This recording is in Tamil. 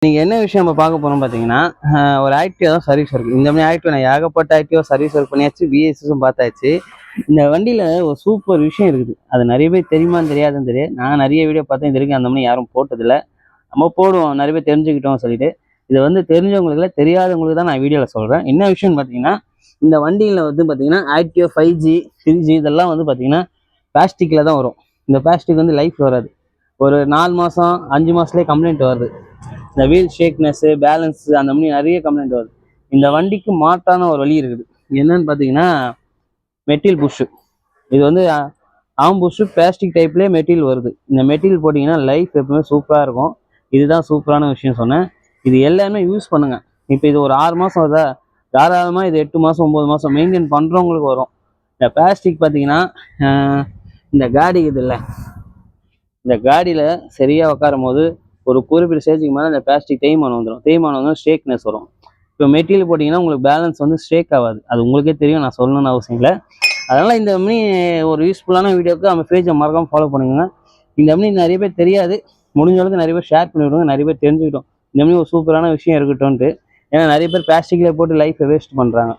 நீங்கள் என்ன விஷயம் நம்ம பார்க்க போகிறோம் பார்த்தீங்கன்னா, ஒரு ஆக்டிவா தான் சர்வீஸ் ஒர்க். இந்த மாதிரி ஆக்டிவா நான் ஏகப்பட்ட ஆக்டிவா சர்வீஸ் ஒர்க் பண்ணியாச்சு, பிஎஸ்எஸும் பார்த்தாச்சு. இந்த வண்டியில் ஒரு சூப்பர் விஷயம் இருக்குது. அது நிறைய பேர் தெரியுமான்னு தெரியாதுன்னு தெரியாது. நான் நிறைய வீடியோ பார்த்தேன், இது வரைக்கும் அந்த மாதிரி யாரும் போட்டதில்லை. நம்ம போடுவோம், நிறைய பேர் தெரிஞ்சுக்கிட்டோம் சொல்லிட்டு. இது வந்து தெரிஞ்சவங்களுக்கு இல்லை, தெரியாதவங்களுக்கு தான் நான் வீடியோவில் சொல்கிறேன். என்ன விஷயம்னு பார்த்தீங்கன்னா, இந்த வண்டியில் வந்து பார்த்தீங்கன்னா ஆக்டிவா 5G 3G இதெல்லாம் வந்து பார்த்தீங்கன்னா பிளாஸ்டிக்கில் தான் வரும். இந்த பிளாஸ்டிக் வந்து லைஃப் வராது. ஒரு 4 மாதம் 5 மாதத்துலேயே கம்ப்ளைண்ட் வருது. இந்த வீல் ஷேக்னஸ்ஸு, பேலன்ஸு அந்த மாதிரி நிறைய கம்ப்ளைண்ட் வருது. இந்த வண்டிக்கு மாற்றான ஒரு வழி இருக்குது. என்னன்னு பார்த்தீங்கன்னா, மெட்டீரியல் புஷ்ஷு. இது வந்து ஆம் புஷ்ஷு பிளாஸ்டிக் டைப்லேயே மெட்டீரியல் வருது. இந்த மெட்டீரியல் போட்டிங்கன்னா லைஃப் எப்பவுமே சூப்பராக இருக்கும். இதுதான் சூப்பரான விஷயம் சொன்னேன். இது எல்லாமே யூஸ் பண்ணுங்க. இப்போ இது ஒரு 6 மாதம் வருதா, தாராளமாக இது 8 மாதம் 9 மாதம் மெயின்டைன் பண்ணுறவங்களுக்கு வரும். இந்த பிளாஸ்டிக் பார்த்தீங்கன்னா, இந்த காடி இது இல்லை, இந்த காடியில் சரியாக உட்காரும் போது ஒரு குறிப்பிட்ட ஸ்டேஜுக்கு மேலே அந்த பிளாஸ்டிக் தேய்மானம் வந்துடும். தேய்மானம் வந்து ஷேக்னஸ் வரும். இப்போ மெட்டீரியல் போட்டிங்கன்னா உங்களுக்கு பேலன்ஸ் வந்து ஷேக் ஆகாது. அது உங்களுக்கே தெரியும், நான் சொல்லணும்னு அவசியம் இல்லை. அதனால் இந்த மாதிரி ஒரு யூஸ்ஃபுல்லான வீடியோக்கு நம்ம பேஜை மறக்காமல் ஃபாலோ பண்ணுங்க. இந்த மாதிரி நிறைய பேர் தெரியாது, முடிஞ்ச அளவுக்கு நிறைய பேர் ஷேர் பண்ணி விடுங்க, நிறைய பேர் தெரிஞ்சுக்கிட்டோம் இந்த மாதிரி ஒரு சூப்பரான விஷயம் இருக்கட்டும்ன்ட்டு. ஏன்னா நிறைய பேர் பிளாஸ்டிக்கில் போட்டு லைஃப்பை வேஸ்ட் பண்ணுறாங்க.